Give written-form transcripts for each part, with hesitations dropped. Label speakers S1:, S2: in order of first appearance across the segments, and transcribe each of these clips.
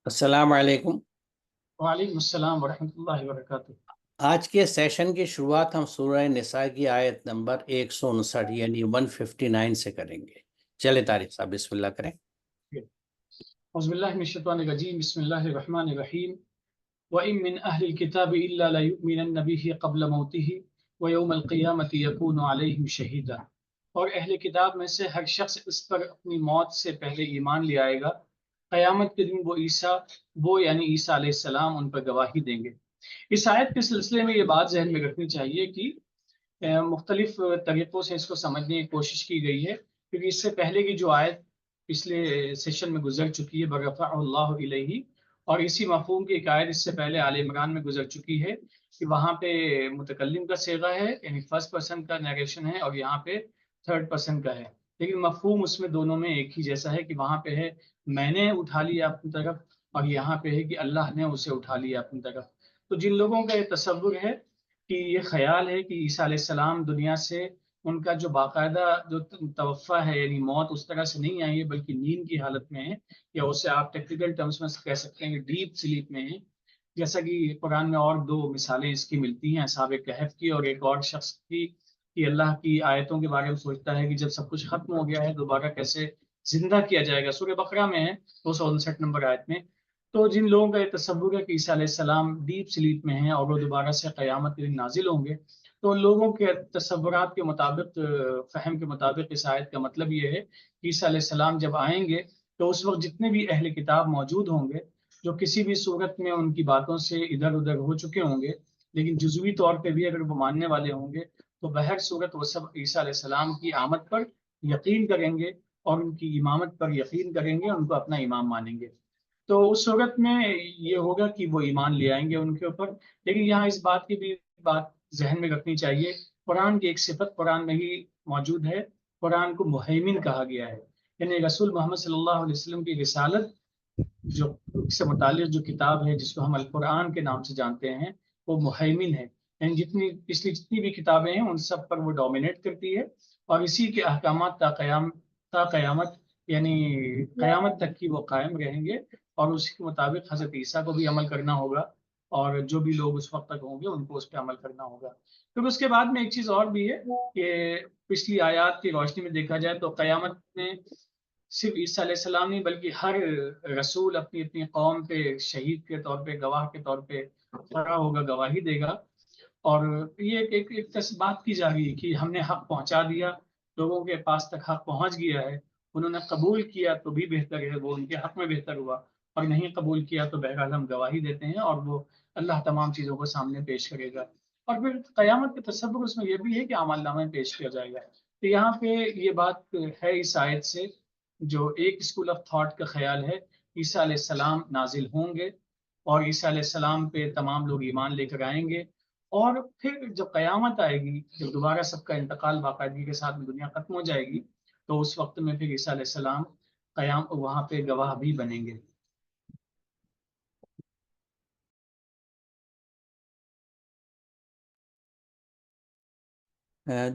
S1: السلام علیکم۔
S2: وعلیکم السلام ورحمۃ اللہ وبرکاتہ۔
S1: آج کے سیشن کی شروعات ہم سورہ نساء کی آیت نمبر 159 یعنی 159 سے کریں گے۔ چلے طارق صاحب بسم اللہ کریں۔
S2: اعوذ باللہ من الشیطان الرجیم، بسم اللہ الرحمن الرحیم۔ وَإِن مِّنْ أَهْلِ الْكِتَابِ إِلَّا لَيُؤْمِنَنَّ بِهِ قَبْلَ مَوْتِهِ وَيَوْمَ الْقِيَامَةِ يَكُونُ عَلَيْهِمْ شَهِيدًا۔ اور اہل کتاب میں سے ہر شخص اس پر اپنی موت سے پہلے ایمان لے آئے گا، قیامت کے دن وہ یعنی عیسیٰ علیہ السلام ان پر گواہی دیں گے۔ اس آیت کے سلسلے میں یہ بات ذہن میں رکھنی چاہیے کہ مختلف طریقوں سے اس کو سمجھنے کی کوشش کی گئی ہے، کیونکہ اس سے پہلے کی جو آیت پچھلے سیشن میں گزر چکی ہے برفع اللہ علیہ، اور اسی مفہوم کی ایک آیت اس سے پہلے آل عمران میں گزر چکی ہے کہ وہاں پہ متکلم کا صیغہ ہے یعنی فرسٹ پرسن کا نیریشن ہے، اور یہاں پہ تھرڈ پرسن کا ہے، لیکن مفہوم اس میں دونوں میں ایک ہی جیسا ہے کہ وہاں پہ ہے میں نے اٹھا لیا اپنی طرف، اور یہاں پہ ہے کہ اللہ نے اسے اٹھا لیا اپنی طرف۔ تو جن لوگوں کا یہ تصور ہے کہ یہ خیال ہے کہ عیسیٰ علیہ السلام دنیا سے ان کا جو باقاعدہ جو توفع ہے یعنی موت اس طرح سے نہیں آئی ہے بلکہ نیند کی حالت میں ہے، یا اسے آپ ٹیکنیکل ٹرمز میں کہہ سکتے ہیں کہ ڈیپ سلیپ میں ہے، جیسا کہ قرآن میں اور دو مثالیں اس کی ملتی ہیں، اصحاب کہف کی اور ایک اور شخص کی، کہ اللہ کی آیتوں کے بارے میں سوچتا ہے کہ جب سب کچھ ختم ہو گیا ہے دوبارہ کیسے زندہ کیا جائے گا۔ سورہ بقرہ میں ہے 259 نمبر آیت میں۔ تو جن لوگوں کا یہ تصور ہے کہ عیسیٰ علیہ السلام ڈیپ سلیپ میں ہیں اور وہ دوبارہ سے قیامت کے دن نازل ہوں گے، تو لوگوں کے تصورات کے مطابق، فہم کے مطابق اس آیت کا مطلب یہ ہے کہ عیسیٰ علیہ السلام جب آئیں گے تو اس وقت جتنے بھی اہل کتاب موجود ہوں گے جو کسی بھی صورت میں ان کی باتوں سے ادھر ادھر ہو چکے ہوں گے، لیکن جزوی طور پہ بھی اگر وہ ماننے والے ہوں گے، تو بہر صورت وہ سب عیسیٰ علیہ السلام کی آمد پر یقین کریں گے اور ان کی امامت پر یقین کریں گے، ان کو اپنا امام مانیں گے۔ تو اس صورت میں یہ ہوگا کہ وہ ایمان لے آئیں گے ان کے اوپر۔ لیکن یہاں اس بات کی بھی بات ذہن میں رکھنی چاہیے، قرآن کی ایک صفت قرآن میں ہی موجود ہے، قرآن کو مہیمن کہا گیا ہے، یعنی رسول محمد صلی اللہ علیہ وسلم کی رسالت جو اس سے متعلق جو کتاب ہے جس کو ہم القرآن کے نام سے جانتے ہیں، وہ مہیمن ہے، یعنی پچھلی جتنی بھی کتابیں ہیں ان سب پر وہ ڈومینیٹ کرتی ہے، اور اسی کے احکامات تا قیامت یعنی قیامت تک کی وہ قائم رہیں گے، اور اسی کے مطابق حضرت عیسیٰ کو بھی عمل کرنا ہوگا، اور جو بھی لوگ اس وقت تک ہوں گے ان کو اس پہ عمل کرنا ہوگا۔ پھر اس کے بعد میں ایک چیز اور بھی ہے کہ پچھلی آیات کی روشنی میں دیکھا جائے تو قیامت میں صرف عیسیٰ علیہ السلام نہیں بلکہ ہر رسول اپنی اپنی قوم پہ شہید کے طور پہ، گواہ کے طور پہ کھڑا ہوگا، گواہی دے گا، اور یہ ایک بات کی جا رہی ہے کہ ہم نے حق پہنچا دیا، لوگوں کے پاس تک حق پہنچ گیا ہے، انہوں نے قبول کیا تو بھی بہتر ہے، وہ ان کے حق میں بہتر ہوا، اور نہیں قبول کیا تو بہرحال ہم گواہی دیتے ہیں، اور وہ اللہ تمام چیزوں کو سامنے پیش کرے گا۔ اور پھر قیامت کے تصور اس میں یہ بھی ہے کہ اعمال نامہ پیش کیا جائے گا۔ تو یہاں پہ یہ بات ہے اس آیت سے جو ایک اسکول آف تھاٹ کا خیال ہے، عیسیٰ علیہ السلام نازل ہوں گے اور عیسیٰ علیہ السلام پہ تمام لوگ ایمان لے کر آئیں گے، اور پھر جب قیامت آئے گی، جب دوبارہ سب کا انتقال باقاعدگی کے ساتھ میں دنیا ختم ہو جائے گی، تو اس وقت میں پھر عیسیٰ علیہ السلام وہاں پہ گواہ بھی بنیں گے۔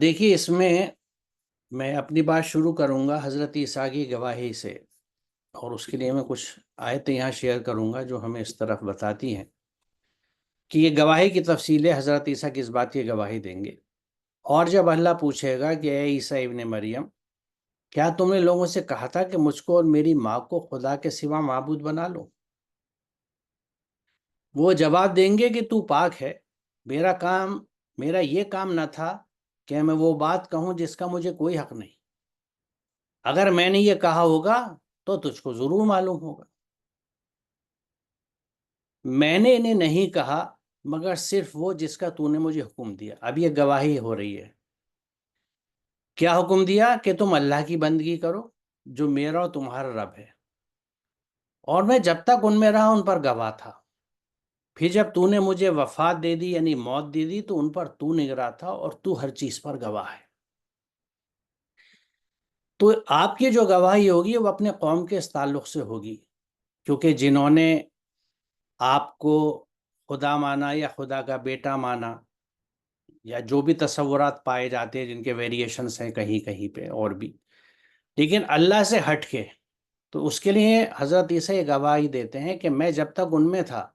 S1: دیکھیے اس میں اپنی بات شروع کروں گا حضرت عیسیٰ کی گواہی سے، اور اس کے لیے میں کچھ آیتیں یہاں شیئر کروں گا جو ہمیں اس طرف بتاتی ہیں کہ یہ گواہی کی تفصیلیں حضرت عیسیٰ کس بات کی گواہی دیں گے۔ اور جب اللہ پوچھے گا کہ اے عیسیٰ ابن مریم، کیا تم نے لوگوں سے کہا تھا کہ مجھ کو اور میری ماں کو خدا کے سوا معبود بنا لو؟ وہ جواب دیں گے کہ تو پاک ہے، میرا یہ کام نہ تھا کہ میں وہ بات کہوں جس کا مجھے کوئی حق نہیں، اگر میں نے یہ کہا ہوگا تو تجھ کو ضرور معلوم ہوگا۔ میں نے انہیں نہیں کہا مگر صرف وہ جس کا تو نے مجھے حکم دیا۔ اب یہ گواہی ہو رہی ہے، کیا حکم دیا؟ کہ تم اللہ کی بندگی کرو جو میرا اور تمہارا رب ہے، اور میں جب تک ان میں رہا ان پر گواہ تھا، پھر جب تو نے مجھے وفات دے دی یعنی موت دے دی تو ان پر تو نگراں تھا اور تو ہر چیز پر گواہ ہے۔ تو آپ کی جو گواہی ہوگی وہ اپنے قوم کے اس تعلق سے ہوگی، کیونکہ جنہوں نے آپ کو خدا مانا یا خدا کا بیٹا مانا یا جو بھی تصورات پائے جاتے ہیں جن کے ویریشنز ہیں کہیں کہیں پہ اور بھی، لیکن اللہ سے ہٹ کے تو اس کے لیے حضرت عیسیٰ یہ گواہی دیتے ہیں کہ میں جب تک ان میں تھا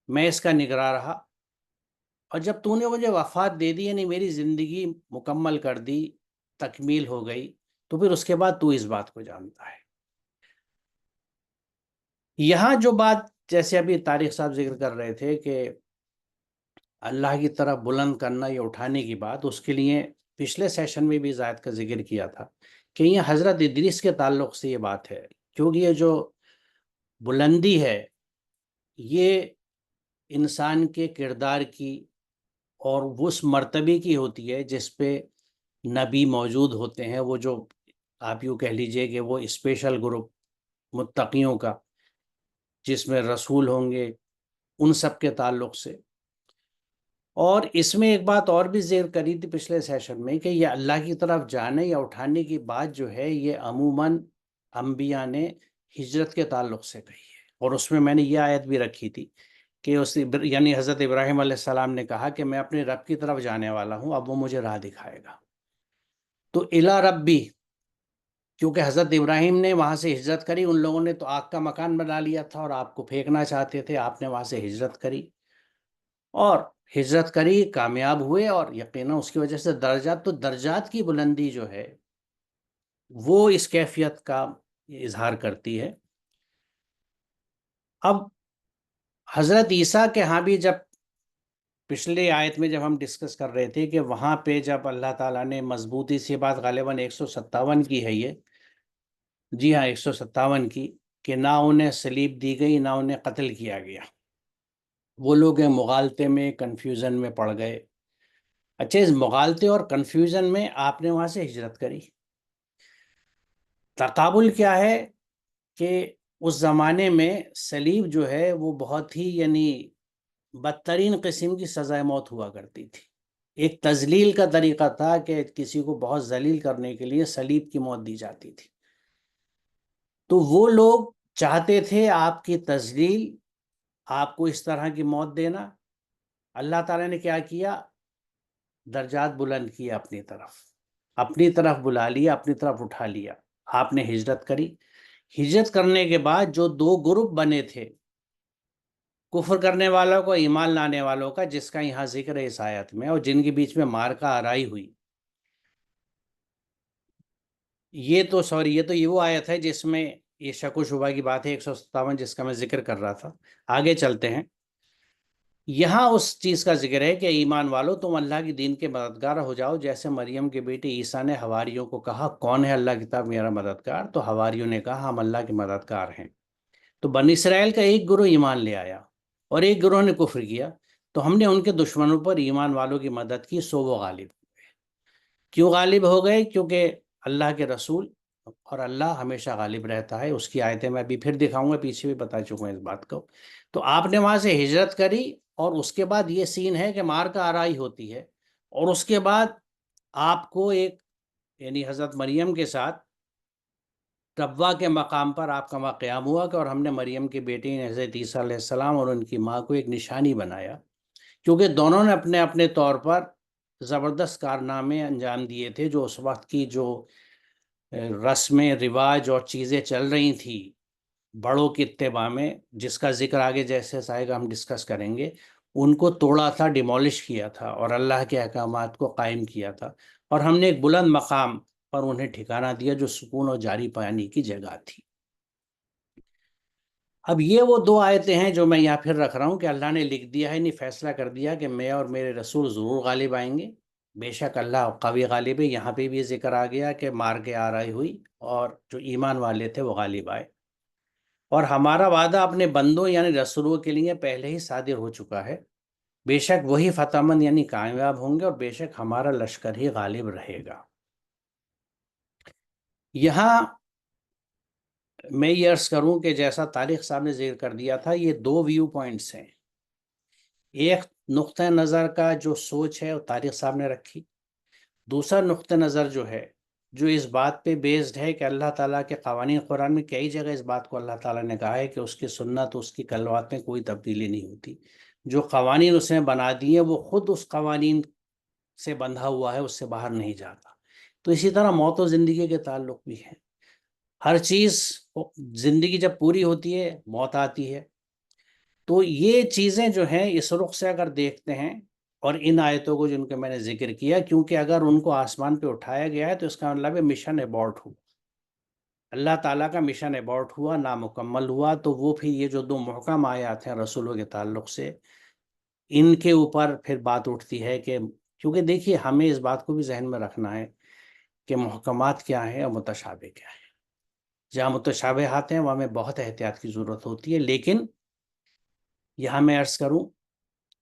S1: میں اس کا نگراں رہا، اور جب تو نے مجھے وفات دے دی، یعنی میری زندگی مکمل کر دی، تکمیل ہو گئی، تو پھر اس کے بعد تو اس بات کو جانتا ہے۔ یہاں جو بات جیسے ابھی طارق صاحب ذکر کر رہے تھے کہ اللہ کی طرف بلند کرنا یا اٹھانے کی بات، اس کے لیے پچھلے سیشن میں بھی زائد کا ذکر کیا تھا کہ یہ حضرت ادریس کے تعلق سے یہ بات ہے، کیونکہ یہ جو بلندی ہے یہ انسان کے کردار کی اور اس مرتبے کی ہوتی ہے جس پہ نبی موجود ہوتے ہیں، وہ جو آپ یوں کہہ لیجئے کہ وہ اسپیشل گروپ متقیوں کا جس میں رسول ہوں گے، ان سب کے تعلق سے۔ اور اس میں ایک بات اور بھی ذکر کری تھی پچھلے سیشن میں کہ یہ اللہ کی طرف جانے یا اٹھانے کی بات جو ہے یہ عموماً انبیاء نے ہجرت کے تعلق سے کہی ہے، اور اس میں نے یہ آیت بھی رکھی تھی کہ یعنی حضرت ابراہیم علیہ السلام نے کہا کہ میں اپنے رب کی طرف جانے والا ہوں، اب وہ مجھے راہ دکھائے گا۔ تو الی ربی، کیونکہ حضرت ابراہیم نے وہاں سے ہجرت کری، ان لوگوں نے تو آگ کا مکان بنا لیا تھا اور آپ کو پھینکنا چاہتے تھے، آپ نے وہاں سے ہجرت کری اور ہجرت کری، کامیاب ہوئے، اور یقیناً اس کی وجہ سے درجات کی بلندی جو ہے وہ اس کیفیت کا اظہار کرتی ہے۔ اب حضرت عیسیٰ کے ہاں بھی جب پچھلے آیت میں جب ہم ڈسکس کر رہے تھے کہ وہاں پہ جب اللہ تعالیٰ نے مضبوطی سے بات غالباً 157 کی ہے، یہ جی ہاں 157 کی، کہ نہ انہیں صلیب دی گئی نہ انہیں قتل کیا گیا، وہ لوگ مغالطے میں کنفیوژن میں پڑ گئے۔ اچھا، اس مغالطے اور کنفیوژن میں آپ نے وہاں سے ہجرت کری۔ تقابل کیا ہے کہ اس زمانے میں صلیب جو ہے وہ بہت ہی یعنی بدترین قسم کی سزائے موت ہوا کرتی تھی، ایک تذلیل کا طریقہ تھا کہ کسی کو بہت ذلیل کرنے کے لیے صلیب کی موت دی جاتی تھی۔ تو وہ لوگ چاہتے تھے آپ کی تذلیل، آپ کو اس طرح کی موت دینا۔ اللہ تعالیٰ نے کیا کیا؟ درجات بلند کیا، اپنی طرف بلا لیا، اپنی طرف اٹھا لیا۔ آپ نے ہجرت کری، ہجرت کرنے کے بعد جو دو گروپ بنے تھے، کفر کرنے والوں کو، ایمان لانے والوں کا، جس کا یہاں ذکر ہے اس آیت میں، اور جن کے بیچ میں مارکا آرائی ہوئی، یہ تو یہ وہ آیت ہے جس میں یہ شک و شبہ کی بات ہے 157 جس کا میں ذکر کر رہا تھا۔ آگے چلتے ہیں، یہاں اس چیز کا ذکر ہے کہ ایمان والو تم اللہ کی دین کے مددگار ہو جاؤ، جیسے مریم کے بیٹے عیسیٰ نے حواریوں کو کہا کون ہے اللہ کی طرف میرا مددگار، تو حواریوں نے کہا ہم اللہ کے مددگار ہیں۔ تو بنی اسرائیل کا ایک گروہ ایمان لے آیا اور ایک گروہ نے کفر کیا، تو ہم نے ان کے دشمنوں پر ایمان والوں کی مدد کی، سو وہ غالب ہو گئے۔ کیوں غالب ہو گئے؟ کیونکہ اللہ کے رسول اور اللہ ہمیشہ غالب رہتا ہے۔ اس کی آیتیں میں ابھی پھر دکھاؤں گا، پیچھے بھی بتا چکا ہوں اس بات کو۔ تو آپ نے وہاں سے ہجرت کری، اور اس کے بعد یہ سین ہے کہ مار کا آرائی ہوتی ہے، اور اس کے بعد آپ کو ایک یعنی حضرت مریم کے ساتھ تبوہ کے مقام پر آپ کا وہاں قیام ہوا کہ اور ہم نے مریم کے بیٹے حضرت عیسیٰ علیہ السلام اور ان کی ماں کو ایک نشانی بنایا، کیونکہ دونوں نے اپنے اپنے طور پر زبردست کارنامے انجام دیے تھے۔ جو اس وقت کی جو رسمیں رواج اور چیزیں چل رہی تھیں بڑوں کے اتباع میں، جس کا ذکر آگے جیسے آئے گا ہم ڈسکس کریں گے، ان کو توڑا تھا، ڈیمولش کیا تھا، اور اللہ کے احکامات کو قائم کیا تھا، اور ہم نے ایک بلند مقام پر انہیں ٹھکانہ دیا جو سکون اور جاری پانی کی جگہ تھی۔ اب یہ وہ دو آیتیں ہیں جو میں یہاں پھر رکھ رہا ہوں کہ اللہ نے لکھ دیا ہے، نہیں فیصلہ کر دیا کہ میں اور میرے رسول ضرور غالب آئیں گے، بے شک اللہ قوی غالب ہے۔ یہاں پہ بھی ذکر آ گیا کہ مار کے آرائی ہوئی اور جو ایمان والے تھے وہ غالب آئے، اور ہمارا وعدہ اپنے بندوں یعنی رسولوں کے لیے پہلے ہی صادر ہو چکا ہے، بے شک وہی فتح مند یعنی کامیاب ہوں گے، اور بے شک ہمارا لشکر ہی غالب رہے گا۔ یہاں میں یہ عرض کروں کہ جیسا طارق صاحب نے ذکر کر دیا تھا، یہ دو ویو پوائنٹس ہیں۔ ایک نقطہ نظر کا جو سوچ ہے وہ طارق صاحب نے رکھی، دوسرا نقطہ نظر جو ہے جو اس بات پہ بیسڈ ہے کہ اللہ تعالیٰ کے قوانین، قرآن میں کئی جگہ اس بات کو اللہ تعالیٰ نے کہا ہے کہ اس کی سنت، اس کی کلمات میں کوئی تبدیلی نہیں ہوتی، جو قوانین اس نے بنا دیے وہ خود اس قوانین سے بندھا ہوا ہے، اس سے باہر نہیں جاتا۔ تو اسی طرح موت و زندگی کے تعلق بھی ہے۔ ہر چیز زندگی جب پوری ہوتی ہے موت آتی ہے. تو یہ چیزیں جو ہیں اس رخ سے اگر دیکھتے ہیں اور ان آیتوں کو جن کے میں نے ذکر کیا، کیونکہ اگر ان کو آسمان پہ اٹھایا گیا ہے تو اس کا مطلب ہے مشن ابورٹ ہوا، اللہ تعالیٰ کا مشن ابورٹ ہوا، نامکمل ہوا. تو وہ پھر یہ جو 2 محکم آیات ہیں رسولوں کے تعلق سے، ان کے اوپر پھر بات اٹھتی ہے کہ کیونکہ دیکھیے ہمیں اس بات کو بھی ذہن میں رکھنا ہے کہ محکمات کیا ہیں اور متشابہ کیا ہیں. جہاں متشابہات ہیں وہاں ہمیں بہت احتیاط کی ضرورت ہوتی ہے، لیکن یہاں میں عرض کروں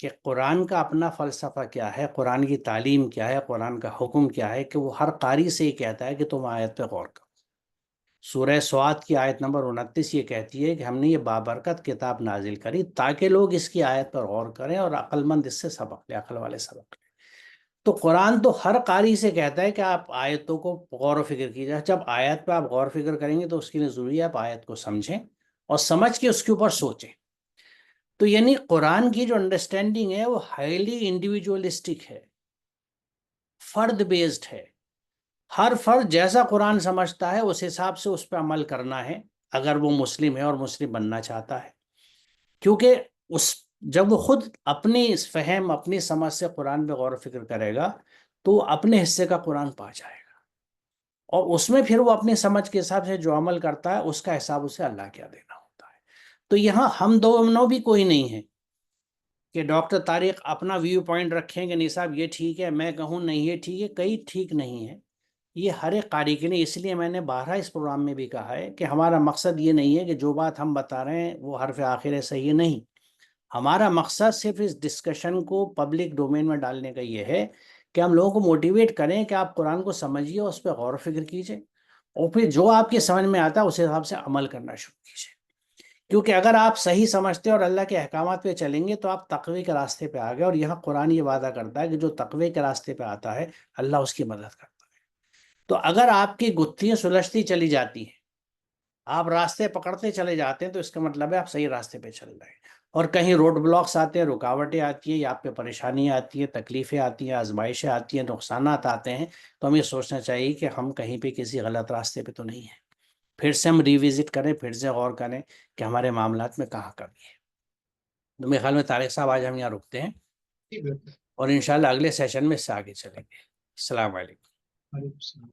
S1: کہ قرآن کا اپنا فلسفہ کیا ہے، قرآن کی تعلیم کیا ہے، قرآن کا حکم کیا ہے کہ وہ ہر قاری سے یہ کہتا ہے کہ تم آیت پہ غور کرو. سورہ سواد کی آیت نمبر 29 یہ کہتی ہے کہ ہم نے یہ بابرکت کتاب نازل کری تاکہ لوگ اس کی آیت پر غور کریں اور عقل مند اس سے سبق لیں، عقل والے سبق لیں. تو قرآن تو ہر قاری سے کہتا ہے کہ آپ آیتوں کو غور و فکر کیجیے. جب آیت پہ آپ غور و فکر کریں گے تو اس کے لیے ضروری ہے آپ آیت کو سمجھیں اور سمجھ کے اس کے اوپر سوچیں. تو یعنی قرآن کی جو انڈرسٹینڈنگ ہے وہ ہائیلی انڈیویجولسٹک ہے، فرد بیسڈ ہے. ہر فرد جیسا قرآن سمجھتا ہے اس حساب سے اس پہ عمل کرنا ہے اگر وہ مسلم ہے اور مسلم بننا چاہتا ہے. کیونکہ جب وہ خود اپنی فہم اپنی سمجھ سے قرآن پہ غور و فکر کرے گا تو وہ اپنے حصے کا قرآن پا جائے گا، اور اس میں پھر وہ اپنی سمجھ کے حساب سے جو عمل کرتا ہے اس کا حساب اسے اللہ کیا دینا ہوتا ہے. تو یہاں ہم دونوں بھی کوئی نہیں ہے کہ ڈاکٹر طارق اپنا ویو پوائنٹ رکھیں کہ نہیں صاحب یہ ٹھیک ہے، میں کہوں نہیں یہ ٹھیک ہے. کئی ٹھیک نہیں ہے، یہ ہر ایک قاری کے لیے. اس لیے میں نے بارہا اس پروگرام میں بھی کہا ہے کہ ہمارا مقصد یہ نہیں ہے کہ جو بات ہم بتا رہے ہیں وہ حرف آخر ہے صحیح نہیں. ہمارا مقصد صرف اس ڈسکشن کو پبلک ڈومین میں ڈالنے کا یہ ہے کہ ہم لوگوں کو موٹیویٹ کریں کہ آپ قرآن کو سمجھیے، اس پہ غور و فکر کیجئے، اور پھر جو آپ کی سمجھ میں آتا ہے اس حساب سے عمل کرنا شروع کیجئے. کیونکہ اگر آپ صحیح سمجھتے اور اللہ کے احکامات پہ چلیں گے تو آپ تقوی کے راستے پہ آ گئے. اور یہاں قرآن یہ وعدہ کرتا ہے کہ جو تقوی کے راستے پہ آتا ہے اللہ اس کی مدد کرتا ہے. تو اگر آپ کی گتھیاں سلجھتی چلی جاتی ہیں، آپ راستے پکڑتے چلے جاتے ہیں، تو اس کا مطلب ہے آپ صحیح راستے پہ چل رہے ہیں. اور کہیں روڈ بلاکس آتے ہیں، رکاوٹیں آتی ہیں، یا آپ پہ پریشانیاں آتی ہیں، تکلیفیں آتی ہیں، آزمائشیں آتی ہیں، نقصانات آتے ہیں، تو ہمیں سوچنا چاہیے کہ ہم کہیں پہ کسی غلط راستے پہ تو نہیں ہیں. پھر سے ہم ریوزٹ کریں، پھر سے غور کریں کہ ہمارے معاملات میں کہاں کمی ہے. تو میرے خیال میں طارق صاحب آج ہم یہاں رکتے ہیں، اور انشاءاللہ اگلے سیشن میں اس سے آگے چلیں گے. السلام علیکم.
S2: وعلیکم السلام.